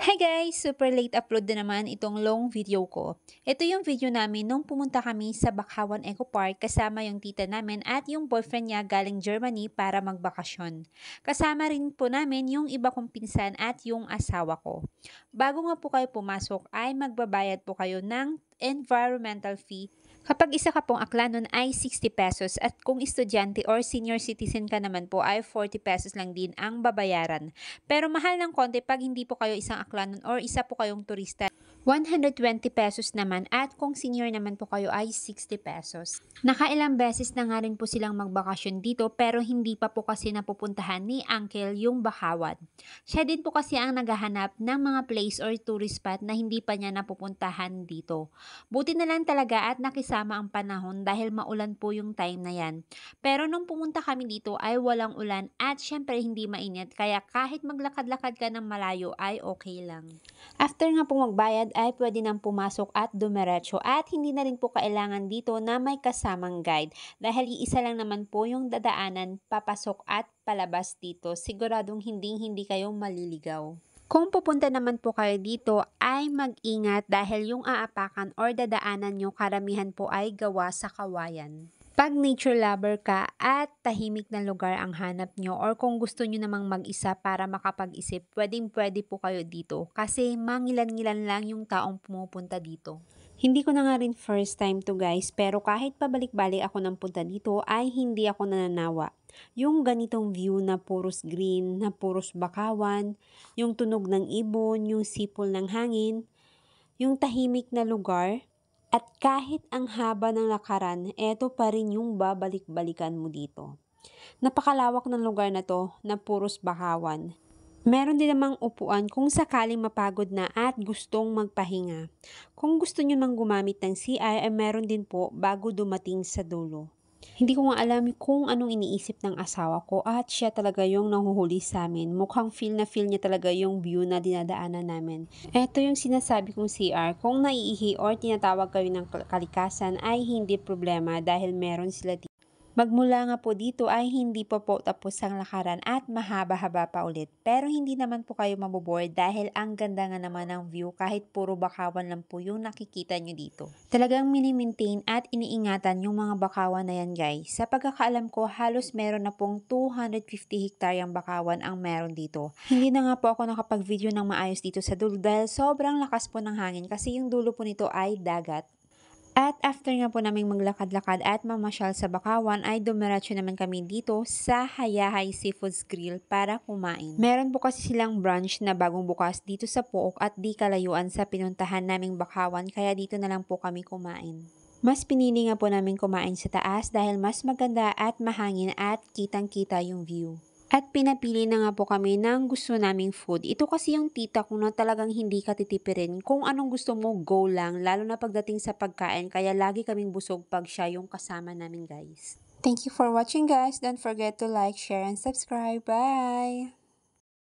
Hi guys! Super late upload na naman itong long video ko. Ito yung video namin nung pumunta kami sa Bakawan Eco Park kasama yung tita namin at yung boyfriend niya galing Germany para magbakasyon. Kasama rin po namin yung iba kong pinsan at yung asawa ko. Bago nga po kayo pumasok ay magbabayad po kayo ng environmental fee. Kapag isa ka pong akla nun ay 60 pesos at kung estudyante or senior citizen ka naman po ay 40 pesos lang din ang babayaran. Pero mahal ng konti pag hindi po kayo isang akla nun or isa po kayong turista. 120 pesos naman at kung senior naman po kayo ay 60 pesos. Nakailang beses na nga rin po silang magbakasyon dito pero hindi pa po kasi napupuntahan ni Uncle yung Bakawan. Siya din po kasi ang naghahanap ng mga place or tourist spot na hindi pa niya napupuntahan dito. Buti na lang talaga at nakisama ang panahon dahil maulan po yung time na yan. Pero nung pumunta kami dito ay walang ulan at syempre hindi mainit kaya kahit maglakad-lakad ka ng malayo ay okay lang. After nga po magbayad ay pwede nang pumasok at dumiretso at hindi na rin po kailangan dito na may kasamang guide dahil iisa lang naman po yung dadaanan papasok at palabas dito. Siguradong hindi kayo maliligaw. Kung pupunta naman po kayo dito ay mag-ingat dahil yung aapakan or dadaanan nyo karamihan po ay gawa sa kawayan. Pag nature lover ka at tahimik na lugar ang hanap nyo or kung gusto nyo namang mag-isa para makapag-isip, pwedeng-pwede po kayo dito kasi mangilan-ngilan lang yung taong pumupunta dito. Hindi ko na nga rin first time to guys pero kahit pabalik-balik ako ng punta dito ay hindi ako nananawa. Yung ganitong view na puros green, na puros bakawan, yung tunog ng ibon, yung sipol ng hangin, yung tahimik na lugar, at kahit ang haba ng lakaran, eto pa rin yung babalik-balikan mo dito. Napakalawak ng lugar na to na puros bakawan. Meron din namang upuan kung sakaling mapagod na at gustong magpahinga. Kung gusto nyo mang gumamit ng CR ay meron din po bago dumating sa dulo. Hindi ko nga alam kung anong iniisip ng asawa ko at siya talaga yung nahuhuli sa amin. Mukhang feel na feel niya talaga yung view na dinadaanan namin. Ito yung sinasabi kong CR. Kung naiihi or tinatawag kayo ng kalikasan ay hindi problema dahil meron sila dito. Magmula nga po dito ay hindi pa po tapos ang lakaran at mahaba-haba pa ulit. Pero hindi naman po kayo maboboard dahil ang ganda nga naman ng view kahit puro bakawan lang po yung nakikita nyo dito. Talagang mini-maintain at iniingatan yung mga bakawan na yan guys. Sa pagkakaalam ko halos meron na pong 250 hektaryang bakawan ang meron dito. Hindi na nga po ako nakapag-video ng maayos dito sa dulo dahil sobrang lakas po ng hangin kasi yung dulo po nito ay dagat. At after nga po naming maglakad-lakad at mamasyal sa Bakawan ay dumiretso naman kami dito sa Hayahay Seafoods Grill para kumain. Meron po kasi silang brunch na bagong bukas dito sa Pook at di kalayuan sa pinuntahan naming Bakawan kaya dito na lang po kami kumain. Mas pinili nga po namin kumain sa taas dahil mas maganda at mahangin at kitang-kita yung view. At pinapili na nga po kami ng gusto naming food. Ito kasi yung tita ko na talagang hindi ka titipirin. Kung anong gusto mo, go lang. Lalo na pagdating sa pagkain. Kaya lagi kaming busog pag siya yung kasama namin guys. Thank you for watching guys. Don't forget to like, share, and subscribe. Bye!